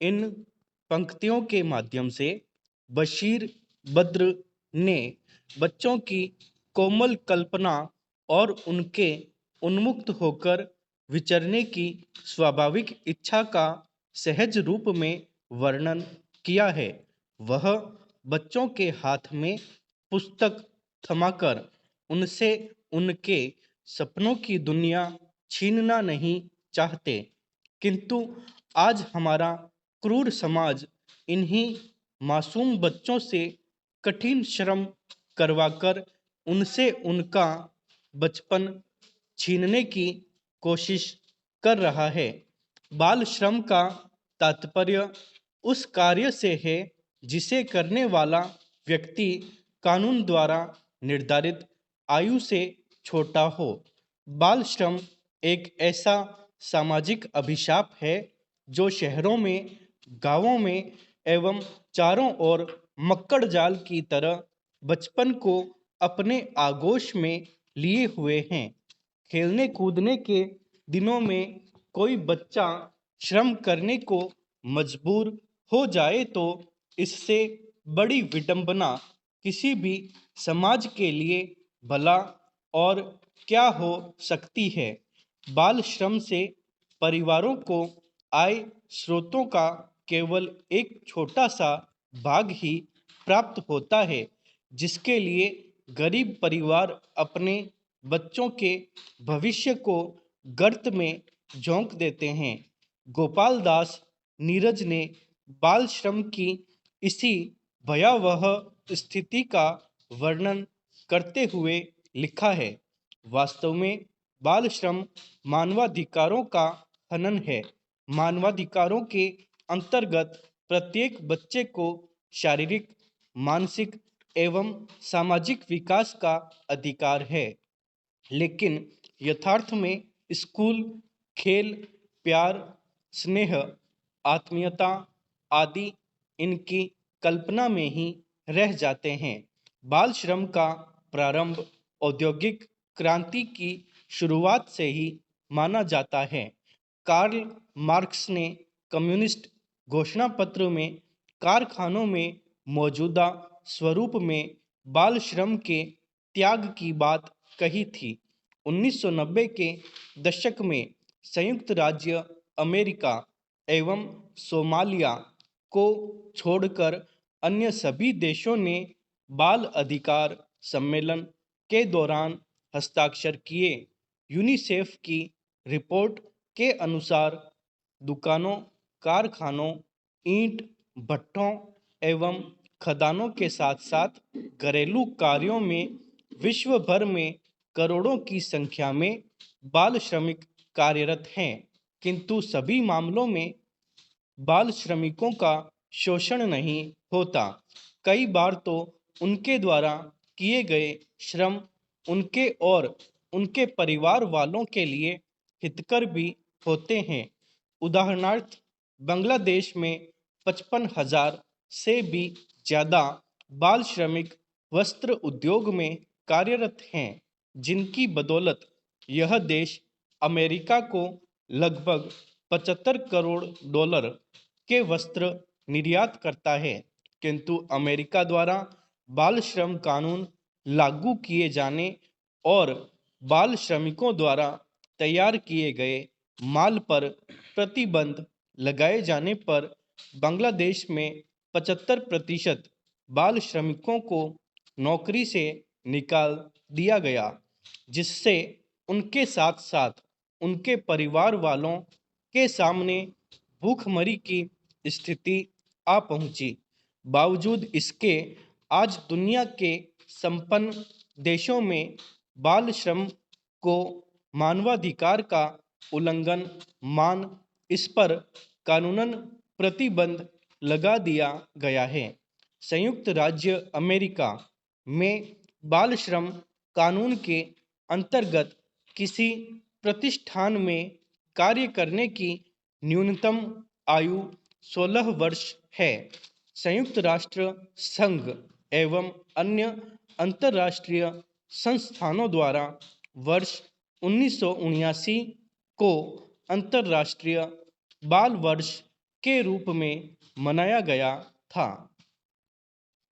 इन पंक्तियों के माध्यम से बशीर बद्र ने बच्चों की कोमल कल्पना और उनके उन्मुक्त होकर विचरने की स्वाभाविक इच्छा का सहज रूप में वर्णन किया है। वह बच्चों के हाथ में पुस्तक थमाकर उनसे उनके सपनों की दुनिया छीनना नहीं चाहते, किंतु आज हमारा क्रूर समाज इन्हीं मासूम बच्चों से कठिन श्रम करवाकर उनसे उनका बचपन छीनने की कोशिश कर रहा है। बाल श्रम का तात्पर्य उस कार्य से है जिसे करने वाला व्यक्ति कानून द्वारा निर्धारित आयु से छोटा हो। बाल श्रम एक ऐसा सामाजिक अभिशाप है जो शहरों में, गांवों में एवं चारों ओर मक्कड़ जाल की तरह बचपन को अपने आगोश में लिए हुए हैं। खेलने कूदने के दिनों में कोई बच्चा श्रम करने को मजबूर हो जाए तो इससे बड़ी विडंबना किसी भी समाज के लिए भला और क्या हो सकती है। बाल श्रम से परिवारों को आय स्रोतों का केवल एक छोटा सा भाग ही प्राप्त होता है, जिसके लिए गरीब परिवार अपने बच्चों के भविष्य को गर्त में झोंक देते हैं। गोपाल दास नीरज ने बाल श्रम की इसी भयावह स्थिति का वर्णन करते हुए लिखा है। वास्तव में बाल श्रम मानवाधिकारों का हनन है। मानवाधिकारों के अंतर्गत प्रत्येक बच्चे को शारीरिक, मानसिक एवं सामाजिक विकास का अधिकार है, लेकिन यथार्थ में स्कूल, खेल, प्यार, स्नेह, आत्मीयता आदि इनकी कल्पना में ही रह जाते हैं। बाल श्रम का प्रारंभ औद्योगिक क्रांति की शुरुआत से ही माना जाता है। कार्ल मार्क्स ने कम्युनिस्ट घोषणा पत्र में कारखानों में मौजूदा स्वरूप में बाल श्रम के त्याग की बात कही थी। 1990 के दशक में संयुक्त राज्य अमेरिका एवं सोमालिया को छोड़कर अन्य सभी देशों ने बाल अधिकार सम्मेलन के दौरान हस्ताक्षर किए। यूनिसेफ की रिपोर्ट के अनुसार दुकानों, कारखानों, ईंट भट्ठों एवं खदानों के साथ साथ घरेलू कार्यों में विश्व भर में करोड़ों की संख्या में बाल श्रमिक कार्यरत हैं, किंतु सभी मामलों में बाल श्रमिकों का शोषण नहीं होता। कई बार तो उनके द्वारा किए गए श्रम उनके और उनके परिवार वालों के लिए हितकर भी होते हैं। उदाहरणार्थ, बांग्लादेश में 55,000 से भी ज़्यादा बाल श्रमिक वस्त्र उद्योग में कार्यरत हैं, जिनकी बदौलत यह देश अमेरिका को लगभग 75 करोड़ डॉलर के वस्त्र निर्यात करता है। किंतु अमेरिका द्वारा बाल श्रम कानून लागू किए जाने और बाल श्रमिकों द्वारा तैयार किए गए माल पर प्रतिबंध लगाए जाने पर बांग्लादेश में 75% बाल श्रमिकों को नौकरी से निकाल दिया गया, जिससे उनके साथ साथ उनके परिवार वालों के सामने भूखमरी की स्थिति आ पहुंची। बावजूद इसके आज दुनिया के संपन्न देशों में बाल श्रम को मानवाधिकार का उल्लंघन मान इस पर कानूनन प्रतिबंध लगा दिया गया है। संयुक्त राज्य अमेरिका में बाल श्रम कानून के अंतर्गत किसी प्रतिष्ठान में कार्य करने की न्यूनतम आयु 16 वर्ष है। संयुक्त राष्ट्र संघ एवं अन्य अंतर्राष्ट्रीय संस्थानों द्वारा वर्ष 1979 को अंतर्राष्ट्रीय बाल वर्ष के रूप में मनाया गया था।